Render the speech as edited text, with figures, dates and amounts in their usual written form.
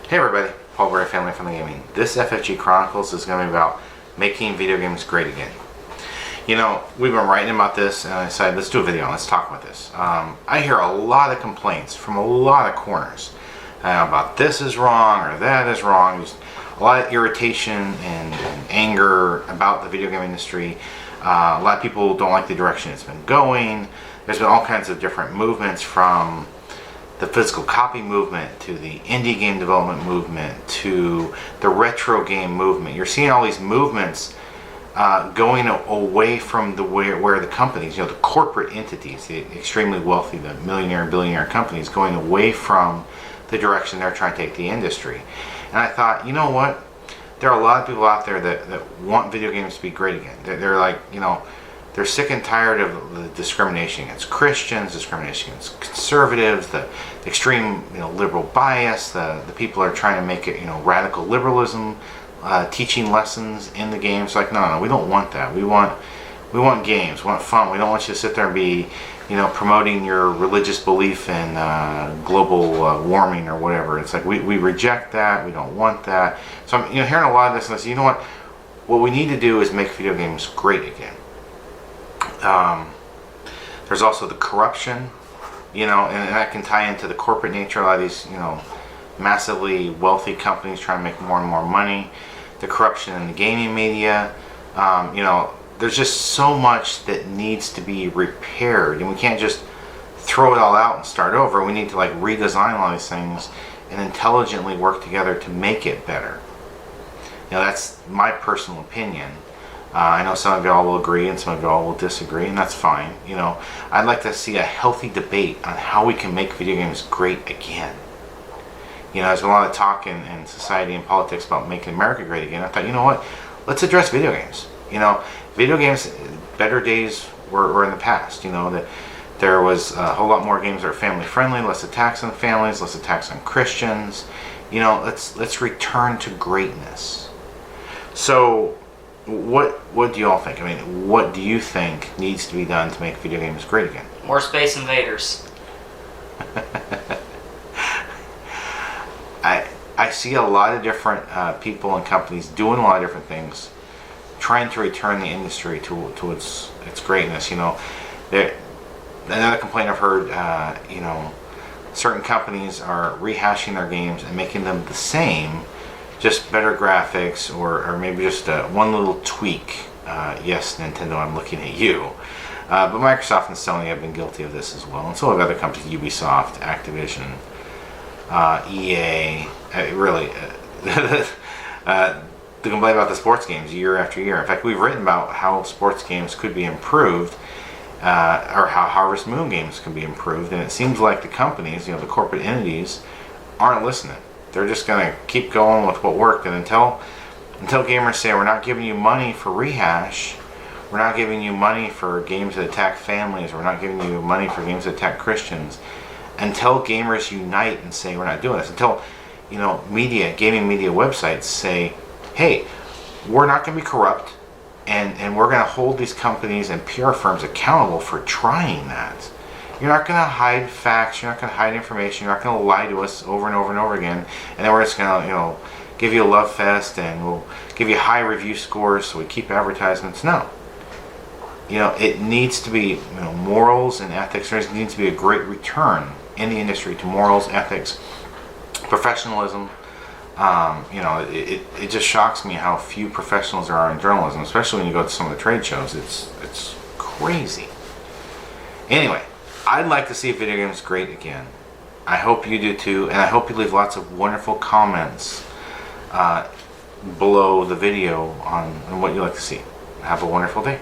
Hey everybody, Paul Gray, Family Friendly Gaming. This FFG Chronicles is going to be about making video games great again. You know, we've been writing about this and I decided let's do a video, let's talk about this. I hear a lot of complaints from a lot of corners about this is wrong or that is wrong. Just a lot of irritation and anger about the video game industry. A lot of people don't like the direction it's been going. There's been all kinds of different movements, from the physical copy movement to the indie game development movement to the retro game movement. You're seeing all these movements going away from where the companies, the corporate entities, the extremely wealthy, the millionaire and billionaire companies, going away from the direction they're trying to take the industry. And I thought, you know what? There are a lot of people out there that want video games to be great again. They're like, they're sick and tired of the discrimination against Christians, discrimination against conservatives, the extreme liberal bias, the people are trying to make it radical liberalism, teaching lessons in the games. Like, no, we don't want that. We want games, we want fun. We don't want you to sit there and be promoting your religious belief in global warming or whatever. It's like we reject that. We don't want that. So I'm hearing a lot of this, and I say, what we need to do is make video games great again. There's also the corruption, and that can tie into the corporate nature. A lot of these, massively wealthy companies trying to make more and more money. The corruption in the gaming media. There's just so much that needs to be repaired, and we can't just throw it all out and start over. We need to redesign all these things and intelligently work together to make it better. That's my personal opinion. I know some of y'all will agree and some of y'all will disagree, and that's fine. I'd like to see a healthy debate on how we can make video games great again. There's been a lot of talk in society and politics about making America great again. I thought, what? Let's address video games. Video games, better days were in the past. That there was a whole lot more games that are family friendly, less attacks on families, less attacks on Christians. Let's return to greatness. So, what do you all think? What do you think needs to be done to make video games great again? More Space Invaders. I see a lot of different people and companies doing a lot of different things, trying to return the industry to its greatness. Another complaint I've heard, certain companies are rehashing their games and making them the same, just better graphics, or maybe just one little tweak. Yes, Nintendo, I'm looking at you. But Microsoft and Sony have been guilty of this as well, and so have other companies, Ubisoft, Activision, EA. They complain about the sports games year after year. In fact, we've written about how sports games could be improved, or how Harvest Moon games can be improved, and it seems like the companies, the corporate entities, aren't listening. They're just going to keep going with what worked, and until gamers say, we're not giving you money for rehash, we're not giving you money for games that attack families, we're not giving you money for games that attack Christians, until gamers unite and say we're not doing this, until gaming media websites say, hey, we're not going to be corrupt, and we're going to hold these companies and PR firms accountable for trying that. You're not going to hide facts, you're not going to hide information, you're not going to lie to us over and over and over again, and then we're just going to give you a love fest and we'll give you high review scores so we keep advertisements. No. It needs to be morals and ethics. There needs to be a great return in the industry to morals, ethics, professionalism. It just shocks me how few professionals there are in journalism, especially when you go to some of the trade shows. It's crazy. Anyway, I'd like to see video games great again. I hope you do too, and I hope you leave lots of wonderful comments below the video on what you'd like to see. Have a wonderful day.